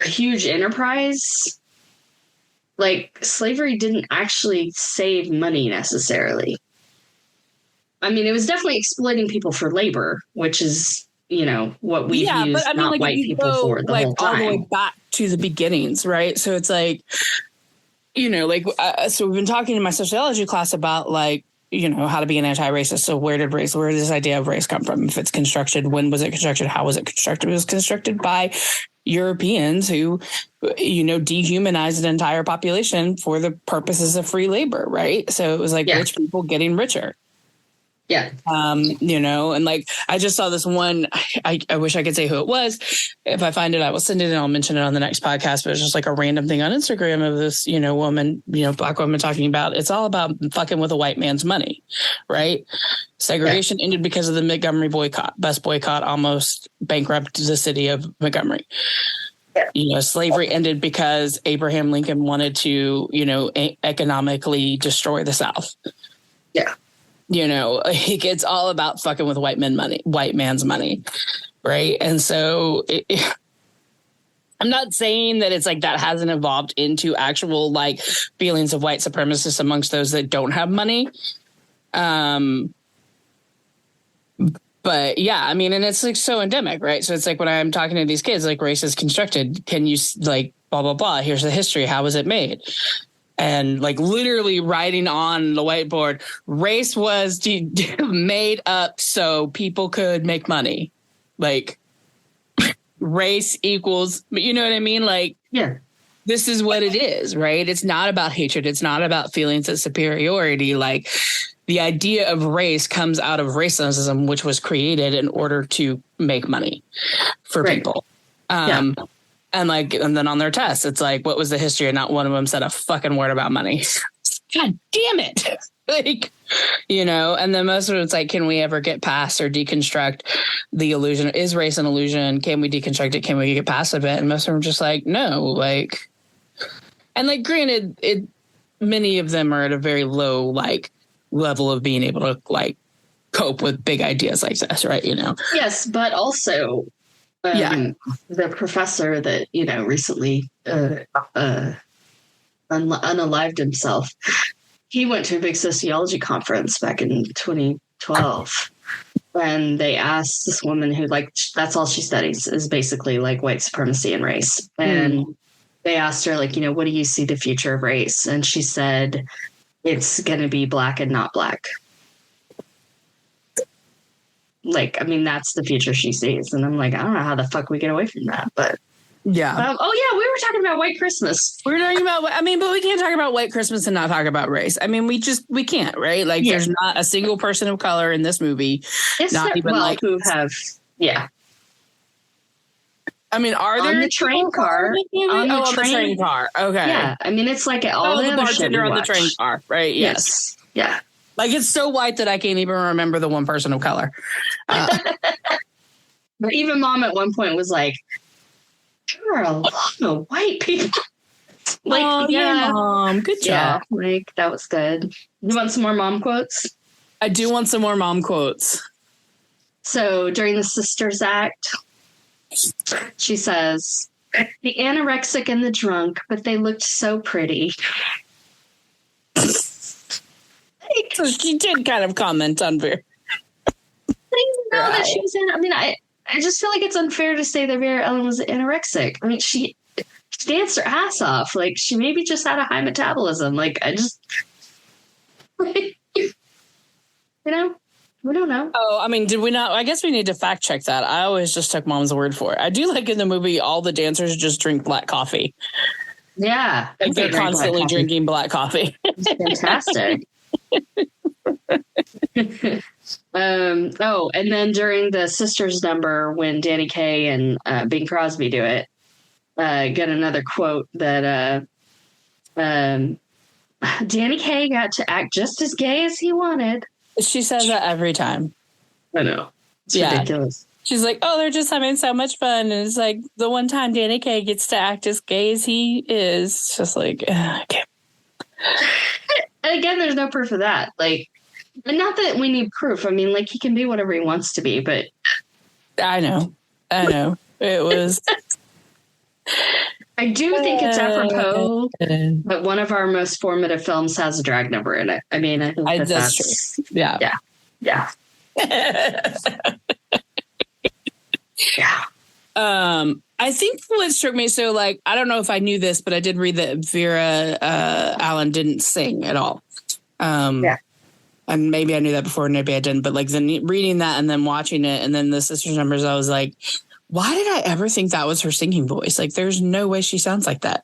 [SPEAKER 1] a huge enterprise, like, slavery didn't actually save money necessarily. I mean, it was definitely exploiting people for labor, which is, you know, what we've used
[SPEAKER 2] but I mean,
[SPEAKER 1] not
[SPEAKER 2] like,
[SPEAKER 1] white people for the whole time.
[SPEAKER 2] All the way back to the beginnings, right? So it's like, you know, like, so we've been talking in my sociology class about, like, you know, how to be an anti-racist. So where did this idea of race come from? If it's constructed, when was it constructed? How was it constructed? It was constructed by Europeans who, you know, dehumanized an entire population for the purposes of free labor, right? So it was like rich people getting richer.
[SPEAKER 1] Yeah.
[SPEAKER 2] You know, and like, I just saw this one, I wish I could say who it was. If I find it, I will send it and I'll mention it on the next podcast. But it's just like a random thing on Instagram of this, you know, woman, you know, Black woman talking about, it's all about fucking with a white man's money, right? Segregation ended because of the Montgomery boycott. Bus boycott almost bankrupted the city of Montgomery. Yeah. You know, slavery ended because Abraham Lincoln wanted to, you know, economically destroy the South.
[SPEAKER 1] Yeah.
[SPEAKER 2] You know, like, it's all about fucking with white man's money. Right. And so I'm not saying that it's like that hasn't evolved into actual, like, feelings of white supremacists amongst those that don't have money. But yeah, I mean, and it's like so endemic, right? So it's like when I'm talking to these kids, like, race is constructed. Can you, like, blah, blah, blah. Here's the history. How was it made? And, like, literally writing on the whiteboard, race was made up so people could make money. Like, race equals, you know what I mean? Like,
[SPEAKER 1] yeah,
[SPEAKER 2] this is what it is, right? It's not about hatred. It's not about feelings of superiority. Like, the idea of race comes out of racism, which was created in order to make money for people. And like, and then on their tests, it's like, what was the history? And not one of them said a fucking word about money. God damn it. Like, you know, and then most of it's like, can we ever get past or deconstruct the illusion? Is race an illusion? Can we deconstruct it? Can we get past of it? And most of them are just like, no, like, and like, granted, many of them are at a very low, like, level of being able to, like, cope with big ideas like this, right? You know?
[SPEAKER 1] Yes, but also, the professor that, you know, recently unalived himself, he went to a big sociology conference back in 2012 when they asked this woman who, like, that's all she studies is basically, like, white supremacy and race. And they asked her, like, you know, what do you see the future of race? And she said, it's going to be black and not black. Like, I mean, that's the future she sees. And I'm like, I don't know how the fuck we get away from that. But
[SPEAKER 2] yeah.
[SPEAKER 1] Oh, yeah, we were talking about White Christmas.
[SPEAKER 2] We were talking about, I mean, but we can't talk about White Christmas and not talk about race. I mean, we can't, right? Like, there's not a single person of color in this movie.
[SPEAKER 1] It's not even like who have,
[SPEAKER 2] I mean, are there
[SPEAKER 1] on the train car?
[SPEAKER 2] On the train car. Okay.
[SPEAKER 1] Yeah. I mean, it's like all the
[SPEAKER 2] bartender on the train car, right?
[SPEAKER 1] Yes. Yeah.
[SPEAKER 2] Like, it's so white that I can't even remember the one person of color.
[SPEAKER 1] But even Mom at one point was like, there are a lot of white people. Like,
[SPEAKER 2] oh, yeah, Mom. Good job.
[SPEAKER 1] Yeah, like, that was good. You want some more mom quotes?
[SPEAKER 2] I do want some more mom quotes.
[SPEAKER 1] So during the Sisters Act, she says, the anorexic and the drunk, but they looked so pretty.
[SPEAKER 2] So she did kind of comment on Vera.
[SPEAKER 1] I didn't know that she was in. I mean, I just feel like it's unfair to say that Vera Ellen was anorexic. I mean, she she danced her ass off. Like, she maybe just had a high metabolism. Like, I just, you know, we don't know.
[SPEAKER 2] Oh, I mean, did we not? I guess we need to fact check that. I always just took Mom's word for it. I do like in the movie, all the dancers just drink black coffee.
[SPEAKER 1] Yeah.
[SPEAKER 2] Like they're constantly drinking black coffee.
[SPEAKER 1] It's fantastic. And then during the sisters number, when Danny Kaye and Bing Crosby do it, get another quote that Danny Kaye got to act just as gay as he wanted.
[SPEAKER 2] She says that every time.
[SPEAKER 1] I know. It's ridiculous.
[SPEAKER 2] She's like, oh, they're just having so much fun. And it's like the one time Danny Kaye gets to act as gay as he is. It's just like, okay.
[SPEAKER 1] And again, there's no proof of that. Like, and not that we need proof. I mean, like, he can be whatever he wants to be, but.
[SPEAKER 2] I know. It was.
[SPEAKER 1] I do think it's apropos that one of our most formative films has a drag number in it. I mean, I think that's
[SPEAKER 2] true. Yeah.
[SPEAKER 1] Yeah.
[SPEAKER 2] I think what struck me, so like, I don't know if I knew this, but I did read that Vera Allen didn't sing at all. And maybe I knew that before, maybe I didn't, but like then reading that and then watching it and then the sisters numbers, I was like, why did I ever think that was her singing voice? Like, there's no way she sounds like that.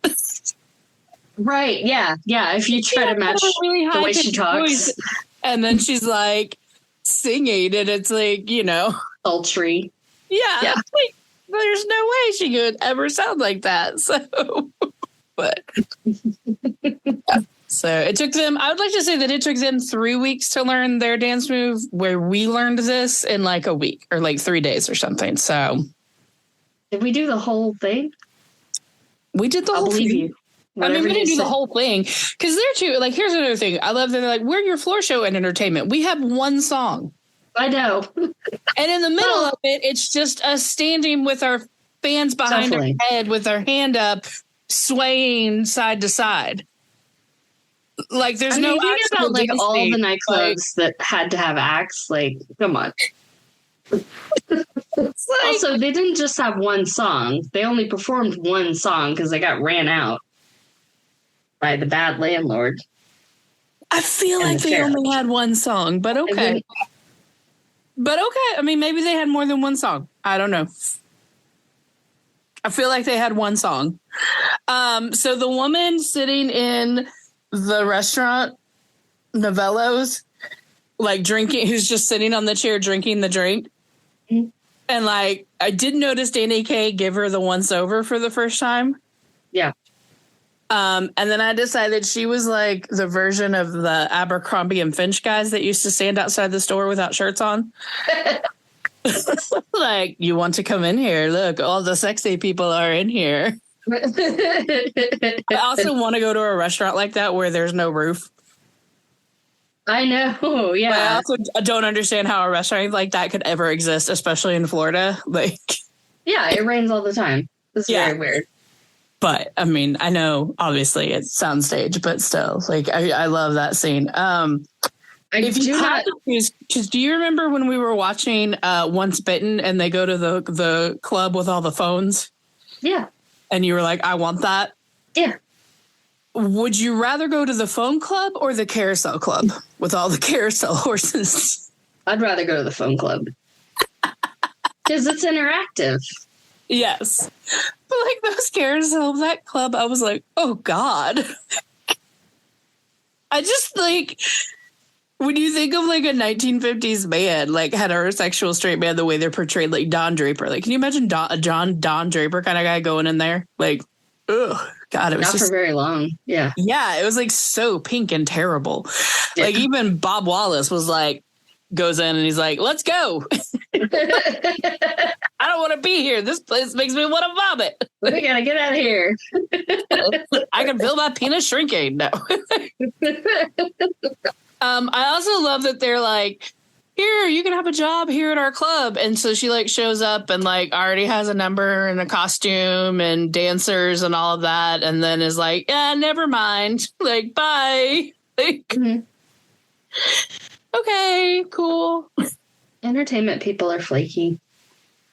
[SPEAKER 1] Right. Yeah. Yeah. If you try to match really the way she talks. Voice,
[SPEAKER 2] and then she's like singing and it's like, you know,
[SPEAKER 1] sultry.
[SPEAKER 2] Yeah. Like, there's no way she could ever sound like that. So, but so it took them, I would like to say that it took them 3 weeks to learn their dance move, where we learned this in like a week or like 3 days or something. So
[SPEAKER 1] did we do the whole thing?
[SPEAKER 2] We did the whole thing.
[SPEAKER 1] You.
[SPEAKER 2] I mean, we didn't do the whole thing because they're too, like, here's another thing. I love that they're like, we're your floor show and entertainment. We have one song.
[SPEAKER 1] I know.
[SPEAKER 2] And in the middle of it, it's just us standing with our fans behind our head with our hand up, swaying side to side. Like, there's no
[SPEAKER 1] think about like all the nightclubs
[SPEAKER 2] like,
[SPEAKER 1] that had to have acts. Like, come on. Also, they didn't just have one song. They only performed one song because they got ran out by the bad landlord.
[SPEAKER 2] I feel like they only had one song, but okay. I mean, maybe they had more than one song. I don't know. I feel like they had one song. So the woman sitting in the restaurant, Novello's, like drinking, who's just sitting on the chair drinking the drink. Mm-hmm. And like, I did notice Danny Kaye give her the once over for the first time. Yeah. And then I decided she was like the version of the Abercrombie and Fitch guys that used to stand outside the store without shirts on. Like, you want to come in here? Look, all the sexy people are in here. I also want to go to a restaurant like that where there's no roof.
[SPEAKER 1] I know, yeah.
[SPEAKER 2] But I also don't understand how a restaurant like that could ever exist, especially in Florida. Like,
[SPEAKER 1] yeah, it rains all the time. It's very weird.
[SPEAKER 2] But I mean, I know obviously it's soundstage, but still, like, I love that scene. Do you remember when we were watching Once Bitten and they go to the club with all the phones?
[SPEAKER 1] Yeah.
[SPEAKER 2] And you were like, I want that.
[SPEAKER 1] Yeah.
[SPEAKER 2] Would you rather go to the phone club or the carousel club with all the carousel horses?
[SPEAKER 1] I'd rather go to the phone club. Because it's interactive.
[SPEAKER 2] Yes. But like those carousel, that club, I was like, oh God. I just like, when you think of like a 1950s man, like heterosexual straight man, the way they're portrayed, like Don Draper, like, can you imagine Don Draper kind of guy going in there? Like, ugh. God, it was
[SPEAKER 1] not
[SPEAKER 2] just
[SPEAKER 1] for very long. Yeah.
[SPEAKER 2] Yeah. It was like so pink and terrible. Yeah. Like even Bob Wallace was like, goes in and he's like, let's go. I don't want to be here. This place makes me want to vomit.
[SPEAKER 1] We got to get out of here.
[SPEAKER 2] I can feel my penis shrinking. No. I also love that they're like, here, you can have a job here at our club. And so she like shows up and like already has a number and a costume and dancers and all of that. And then is like, yeah, never mind. Like, bye. Like, okay, cool.
[SPEAKER 1] Entertainment people are flaky.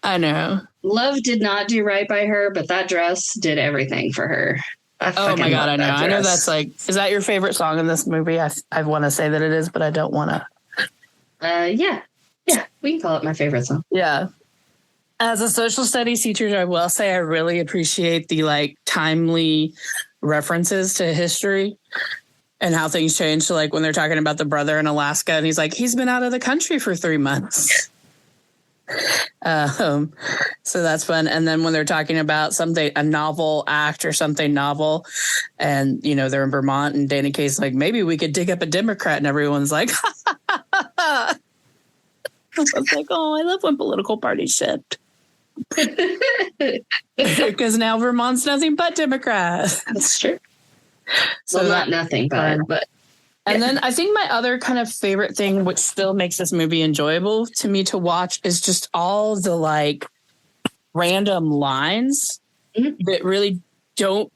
[SPEAKER 2] I know.
[SPEAKER 1] Love did not do right by her, but that dress did everything for her.
[SPEAKER 2] Oh my God, I know. I know
[SPEAKER 1] dress.
[SPEAKER 2] that's like, is that your favorite song in this movie? I want to say that it is, but I don't want to.
[SPEAKER 1] Yeah, we can call it my favorite song.
[SPEAKER 2] Yeah. As a social studies teacher, I will say I really appreciate the like timely references to history and how things change. So like when they're talking about the brother in Alaska and he's like, he's been out of the country for 3 months. So that's fun. And then when they're talking about something, a novel act or something novel, and you know they're in Vermont, and Danny Kaye's like, maybe we could dig up a Democrat, and everyone's like, I was like, oh, I love when political parties shift. Because now Vermont's nothing but Democrat.
[SPEAKER 1] That's true.
[SPEAKER 2] So
[SPEAKER 1] well, not nothing, but.
[SPEAKER 2] And then I think my other kind of favorite thing, which still makes this movie enjoyable to me to watch, is just all the like random lines that really don't.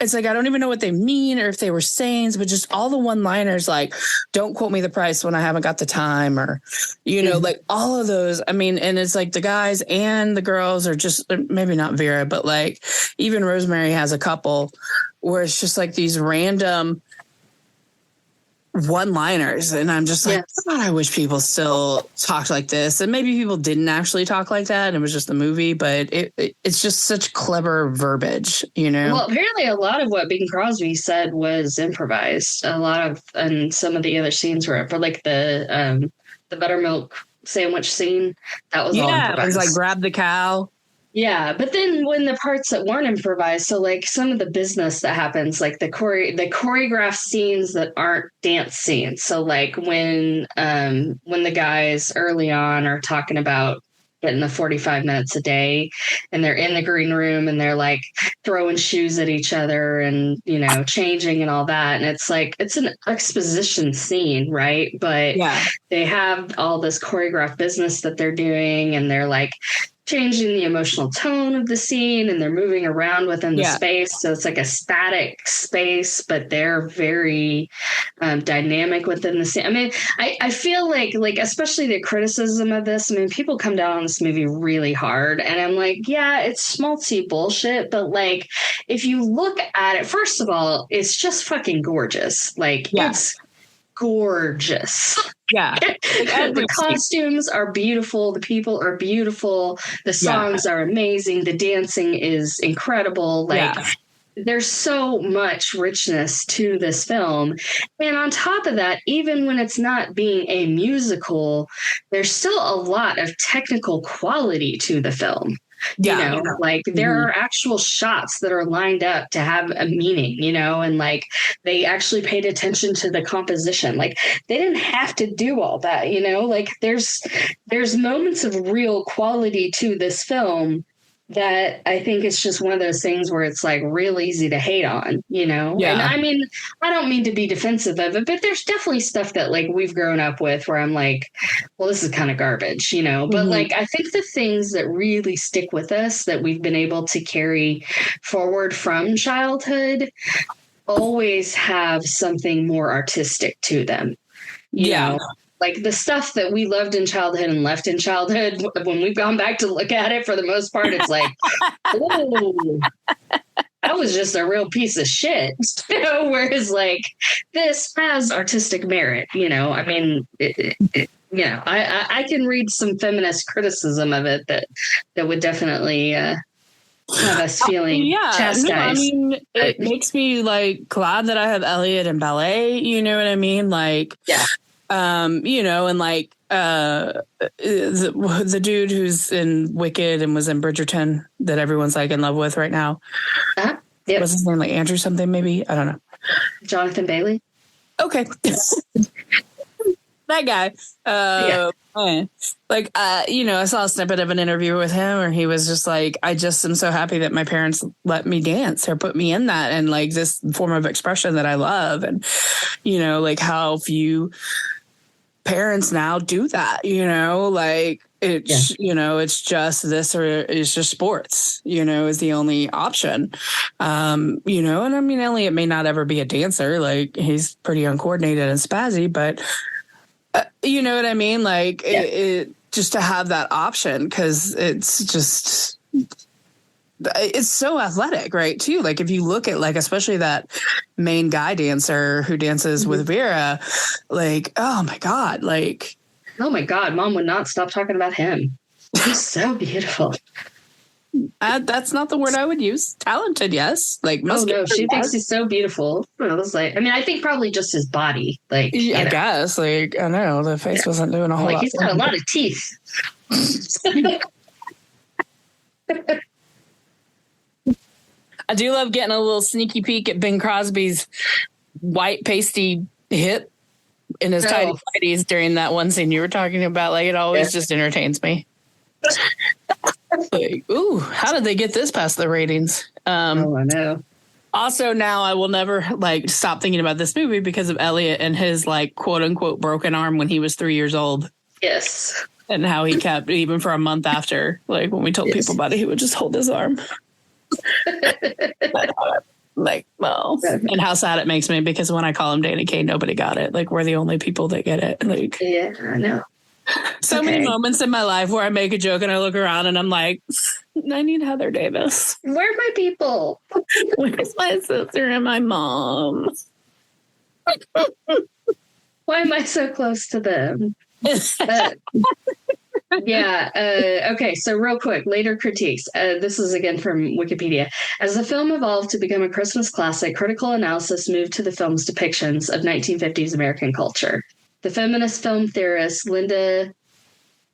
[SPEAKER 2] It's like I don't even know what they mean or if they were sayings, but just all the one-liners like, don't quote me the price when I haven't got the time, or, you know, like all of those. I mean, and it's like the guys and the girls are just, maybe not Vera, but like even Rosemary has a couple where it's just like these random one-liners, and I'm just like, God, I wish people still talked like this. And maybe people didn't actually talk like that, and it was just the movie, but it's just such clever verbiage, you know.
[SPEAKER 1] Well, apparently a lot of what Bing Crosby said was improvised. A lot of, and some of the other scenes were, for like the buttermilk sandwich scene, that was all improvised.
[SPEAKER 2] It was like grab the cow.
[SPEAKER 1] Yeah, but then when the parts that weren't improvised, so like some of the business that happens, like the choreographed scenes that aren't dance scenes. So like when the guys early on are talking about getting the 45 minutes a day, and they're in the green room and they're like throwing shoes at each other and, you know, changing and all that. And it's like, it's an exposition scene, right? But they have all this choreographed business that they're doing, and they're like changing the emotional tone of the scene, and they're moving around within the space. So it's like a static space, but they're very dynamic within the scene. I mean, I feel like especially the criticism of this, I mean, people come down on this movie really hard, and I'm like, yeah, it's schmaltzy bullshit, but like, if you look at it, first of all, it's just fucking gorgeous. Like, it's gorgeous.
[SPEAKER 2] Yeah.
[SPEAKER 1] The costumes are beautiful. The people are beautiful. The songs are amazing. The dancing is incredible. Like, there's so much richness to this film. And on top of that, even when it's not being a musical, there's still a lot of technical quality to the film. You know, like there are actual shots that are lined up to have a meaning, you know, and like they actually paid attention to the composition. Like they didn't have to do all that, you know, like there's moments of real quality to this film that I think it's just one of those things where it's like real easy to hate on, you know? And I mean, I don't mean to be defensive of it, but there's definitely stuff that like we've grown up with where I'm like, well, this is kind of garbage, you know? But like, I think the things that really stick with us that we've been able to carry forward from childhood always have something more artistic to them. You know? Like the stuff that we loved in childhood and left in childhood, when we've gone back to look at it, for the most part, it's like, oh, that was just a real piece of shit. You know, whereas like this has artistic merit, you know, I mean, you know, I can read some feminist criticism of it that would definitely have us feeling chastised.
[SPEAKER 2] No, I mean, it makes me like glad that I have Elliot in ballet. You know what I mean? Like, you know, and like the dude who's in Wicked and was in Bridgerton that everyone's like in love with right now. What's his name? Like Andrew something, maybe? I don't know.
[SPEAKER 1] Jonathan Bailey.
[SPEAKER 2] Okay. That guy. Like, you know, I saw a snippet of an interview with him where he was just like, I just am so happy that my parents let me dance or put me in that, and like this form of expression that I love. And, you know, like how few parents now do that, you know, like it's, you know, it's just this or it's just sports, you know, is the only option. You know, and I mean, Elliot may not ever be a dancer. Like he's pretty uncoordinated and spazzy, but you know what I mean? Like just to have that option, because it's so athletic, right? Too. Like if you look at like, especially that main guy dancer who dances with Vera, like, oh my God, like,
[SPEAKER 1] oh my God, Mom would not stop talking about him. He's so beautiful.
[SPEAKER 2] That's not the word I would use. Talented, yes. Like,
[SPEAKER 1] she thinks he's so beautiful. I was like, I mean, I think probably just his body. Like,
[SPEAKER 2] I guess. Like, I know the face wasn't doing a whole lot.
[SPEAKER 1] He's got a lot of teeth.
[SPEAKER 2] I do love getting a little sneaky peek at Bing Crosby's white pasty hip in his tidy whities during that one scene you were talking about. Like, it always just entertains me. Like, ooh, how did they get this past the ratings?
[SPEAKER 1] I know.
[SPEAKER 2] Also, now I will never like stop thinking about this movie because of Elliot and his like quote unquote broken arm when he was 3 years old.
[SPEAKER 1] Yes.
[SPEAKER 2] And how he kept, even for a month after, like when we told people about it, he would just hold his arm. Like, well, and how sad it makes me because when I call him Danny Kaye, nobody got it. Like, we're the only people that get it. Like,
[SPEAKER 1] yeah, I know.
[SPEAKER 2] So many moments in my life where I make a joke and I look around and I'm like, I need Heather Davis.
[SPEAKER 1] Where are my people?
[SPEAKER 2] Where's my sister and my mom?
[SPEAKER 1] Why am I so close to them? Okay, so real quick, later critiques. This is again from Wikipedia. As the film evolved to become a Christmas classic, critical analysis moved to the film's depictions of 1950s American culture. The feminist film theorist Linda,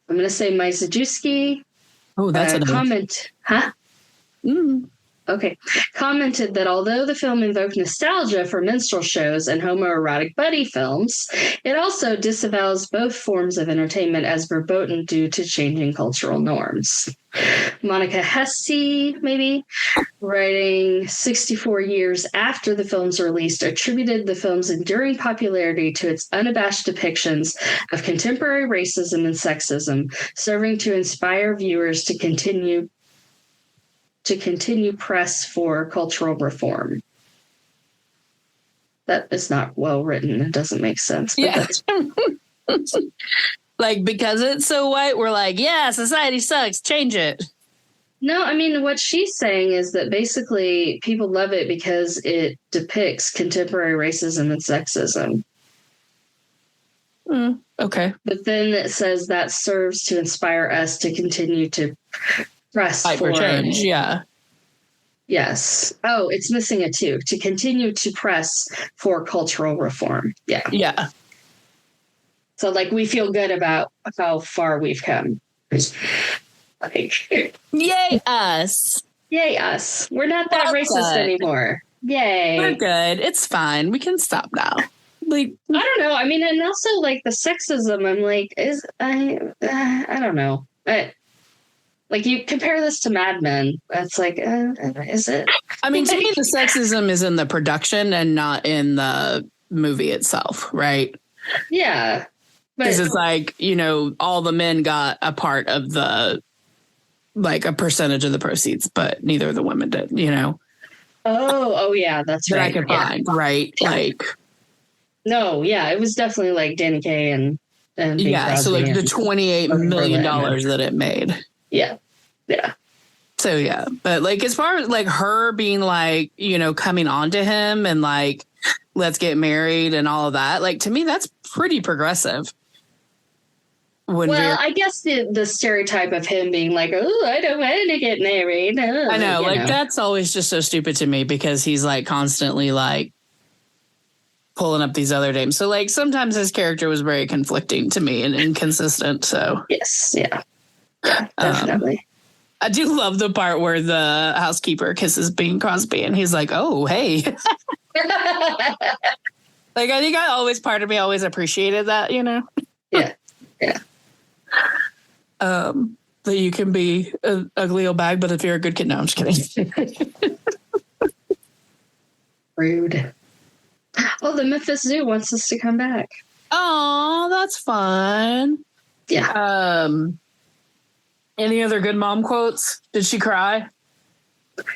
[SPEAKER 1] I'm going to say Majewski, commented that although the film invoked nostalgia for minstrel shows and homoerotic buddy films, it also disavows both forms of entertainment as verboten due to changing cultural norms. Monica Hesse, maybe, writing 64 years after the film's release, attributed the film's enduring popularity to its unabashed depictions of contemporary racism and sexism, serving to inspire viewers to continue press for cultural reform. That is not well written. It doesn't make sense. But
[SPEAKER 2] like, because it's so white, we're like, yeah, society sucks. Change it.
[SPEAKER 1] No, I mean, what she's saying is that basically people love it because it depicts contemporary racism and sexism.
[SPEAKER 2] Okay.
[SPEAKER 1] But then it says that serves to inspire us to continue to press
[SPEAKER 2] for change. Yeah.
[SPEAKER 1] Yes. Oh, it's missing a two. To continue to press for cultural reform. Yeah.
[SPEAKER 2] Yeah.
[SPEAKER 1] So, like, we feel good about how far we've come. Like,
[SPEAKER 2] yay us.
[SPEAKER 1] Yay us. We're not that racist anymore. Yay.
[SPEAKER 2] We're good. It's fine. We can stop now. Like,
[SPEAKER 1] I don't know. I mean, and also like the sexism. I'm like, I don't know. Like, you compare this to Mad Men. That's like, is it?
[SPEAKER 2] I mean, to me, the sexism is in the production and not in the movie itself, right?
[SPEAKER 1] Yeah.
[SPEAKER 2] Because it's like, you know, all the men got a part of the, like, a percentage of the proceeds, but neither of the women did, you know?
[SPEAKER 1] Oh, yeah, that's
[SPEAKER 2] that
[SPEAKER 1] right.
[SPEAKER 2] I could find, right? Yeah. Like,
[SPEAKER 1] no, yeah, it was definitely like Danny Kaye and Bing Crosby,
[SPEAKER 2] so like the $28 million that it made.
[SPEAKER 1] Yeah.
[SPEAKER 2] So yeah, but like as far as like her being like, you know, coming on to him and like, let's get married and all of that, like to me that's pretty progressive.
[SPEAKER 1] I guess the stereotype of him being like, oh, I don't want to get married.
[SPEAKER 2] I know, like that's always just so stupid to me because he's like constantly like pulling up these other dames. So like sometimes his character was very conflicting to me and inconsistent. So
[SPEAKER 1] yes, yeah, definitely.
[SPEAKER 2] I do love the part where the housekeeper kisses Bing Crosby and he's like, oh, hey. Like, I think part of me always appreciated that, you know?
[SPEAKER 1] Yeah.
[SPEAKER 2] That you can be an ugly old bag, but if you're a good kid, no, I'm just kidding.
[SPEAKER 1] Rude. Oh, the Memphis Zoo wants us to come back.
[SPEAKER 2] Oh, that's fun.
[SPEAKER 1] Yeah.
[SPEAKER 2] Any other good mom quotes? Did she cry?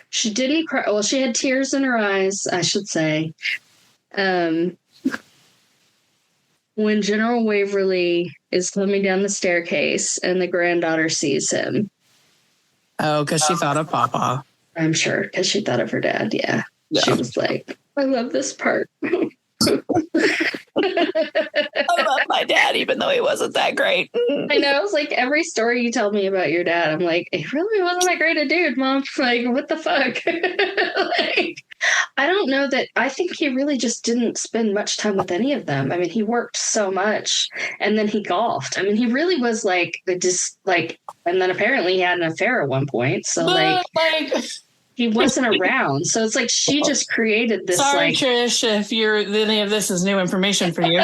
[SPEAKER 1] She didn't cry. Well, she had tears in her eyes, I should say. when General Waverly is coming down the staircase and the granddaughter sees him.
[SPEAKER 2] Oh, because she thought of Papa.
[SPEAKER 1] I'm sure, because she thought of her dad. Yeah. She was like, I love this part.
[SPEAKER 2] I love my dad, even though he wasn't that great.
[SPEAKER 1] I know. It's like every story you tell me about your dad, I'm like, he really wasn't that great a dude, Mom. Like, what the fuck? Like, I don't know that. I think he really just didn't spend much time with any of them. I mean, he worked so much and then he golfed. I mean, he really was like, just like, and then apparently he had an affair at one point. So, like he wasn't around. So it's like she just created this.
[SPEAKER 2] Sorry,
[SPEAKER 1] like,
[SPEAKER 2] Trish, if any of this is new information for you.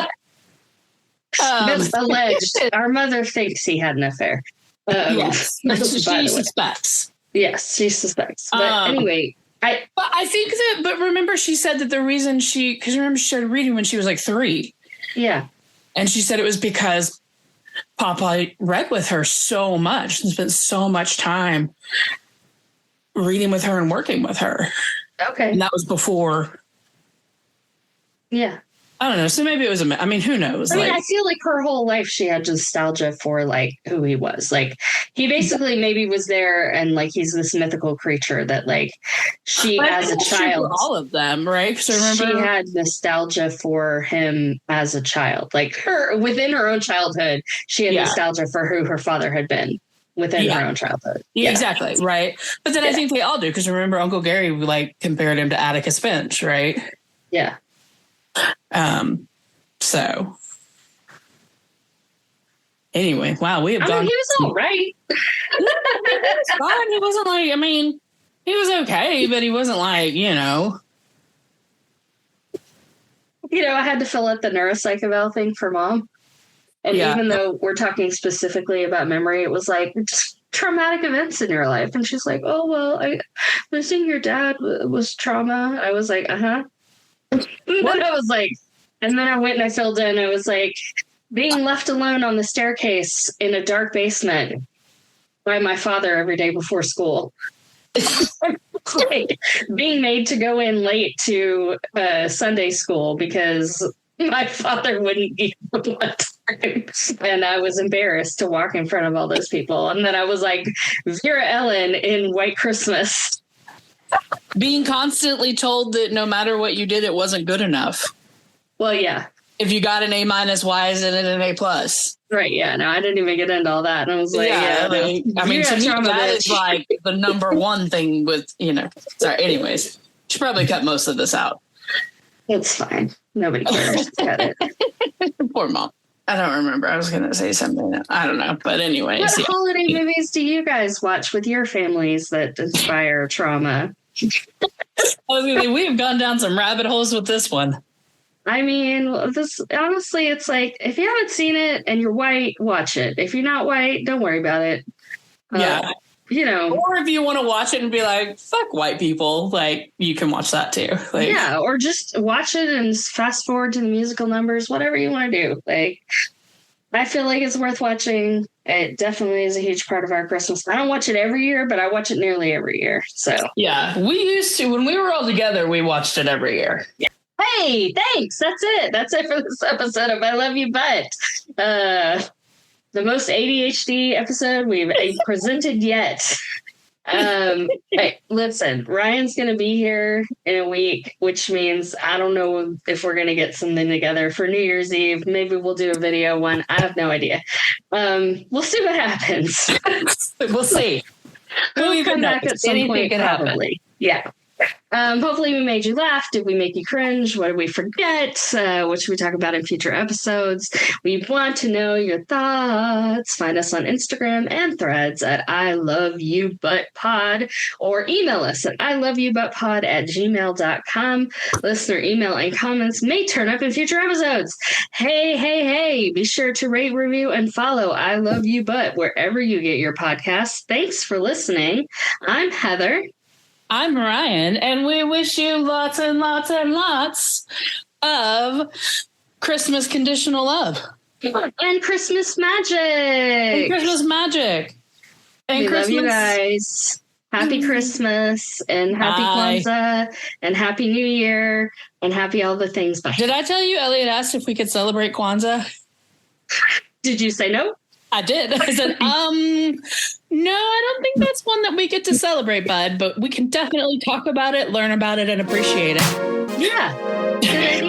[SPEAKER 1] That's alleged. Our mother thinks he had an affair.
[SPEAKER 2] Yes, she suspects.
[SPEAKER 1] Yes, she suspects. But anyway,
[SPEAKER 2] I think that. But remember, she said that the reason because remember she started reading when she was like 3.
[SPEAKER 1] Yeah,
[SPEAKER 2] and she said it was because Papa read with her so much and spent so much time reading with her and working with her.
[SPEAKER 1] Okay,
[SPEAKER 2] and that was before.
[SPEAKER 1] Yeah.
[SPEAKER 2] I don't know. So maybe it was I mean, who knows?
[SPEAKER 1] I mean, I feel like her whole life she had nostalgia for like who he was. Like he basically maybe was there and like he's this mythical creature that like she as a child.
[SPEAKER 2] All of them, right? So remember,
[SPEAKER 1] she had nostalgia for him as a child. Like her within her own childhood, she had nostalgia for who her father had been within her own childhood.
[SPEAKER 2] Yeah, exactly. Right. But then I think they all do because remember Uncle Gary like compared him to Atticus Finch, right?
[SPEAKER 1] Yeah.
[SPEAKER 2] So anyway, wow, we have gone.
[SPEAKER 1] Mean, he was all right.
[SPEAKER 2] He was fine. He wasn't like, I mean, he was okay, but he wasn't like,
[SPEAKER 1] I had to fill out the neuropsych eval thing for Mom. And even though we're talking specifically about memory, it was like just traumatic events in your life. And she's like, oh, well, losing your dad was trauma. I was like, uh-huh. And then I was like, and then I went and I filled in. I was like, being left alone on the staircase in a dark basement by my father every day before school. Like being made to go in late to Sunday school because my father wouldn't eat one time. And I was embarrassed to walk in front of all those people. And then I was like Vera Ellen in White Christmas.
[SPEAKER 2] Being constantly told that no matter what you did, it wasn't good enough.
[SPEAKER 1] Well, yeah.
[SPEAKER 2] If you got an A-, why isn't it an A+?
[SPEAKER 1] Right, yeah. No, I didn't even get into all that. And I was like, I mean, to me,
[SPEAKER 2] that is like the number one thing with, sorry, anyways. Should probably cut most of this out.
[SPEAKER 1] It's fine. Nobody cares. Cut it.
[SPEAKER 2] Poor Mom. I don't remember. I was going to say something. I don't know. But anyways.
[SPEAKER 1] What holiday movies do you guys watch with your families that inspire trauma?
[SPEAKER 2] I was going to say, we have gone down some rabbit holes with this one.
[SPEAKER 1] I mean, this honestly, it's like, if you haven't seen it and you're white, watch it. If you're not white, don't worry about it.
[SPEAKER 2] Yeah. Or if you want to watch it and be like, fuck white people, like, you can watch that too. Like,
[SPEAKER 1] yeah, or just watch it and fast forward to the musical numbers, whatever you want to do. Like, I feel like it's worth watching. It definitely is a huge part of our Christmas. I don't watch it every year, but I watch it nearly every year. So
[SPEAKER 2] yeah, we used to, when we were all together, we watched it every year. Yeah.
[SPEAKER 1] Hey, thanks. That's it. That's it for this episode of I Love You, But. The most ADHD episode we've presented yet. Hey, listen, Ryan's going to be here in a week, which means I don't know if we're going to get something together for New Year's Eve. Maybe we'll do a video one. I have no idea. We'll see what happens.
[SPEAKER 2] We'll see.
[SPEAKER 1] We'll come back at some point, probably. Yeah. Hopefully we made you laugh. Did we make you cringe? What did we forget? What should we talk about in future episodes? We want to know your thoughts. Find us on Instagram and Threads at I Love You But Pod, or email us at iloveyoubutpod@gmail.com. Listener email and comments may turn up in future episodes. Hey, be sure to rate, review, and follow I Love You But wherever you get your podcasts. Thanks for listening. I'm Heather.
[SPEAKER 2] I'm Ryan, and we wish you lots and lots and lots of Christmas conditional love.
[SPEAKER 1] And Christmas magic.
[SPEAKER 2] And Christmas magic. And
[SPEAKER 1] we
[SPEAKER 2] Christmas,
[SPEAKER 1] love you guys. Happy Christmas and happy Kwanzaa and happy New Year and happy all the things. Bye.
[SPEAKER 2] Did I tell you Elliot asked if we could celebrate Kwanzaa?
[SPEAKER 1] Did you say no?
[SPEAKER 2] I did. I said, no, I don't think that's one that we get to celebrate, bud, but we can definitely talk about it, learn about it, and appreciate it.
[SPEAKER 1] Yeah. Good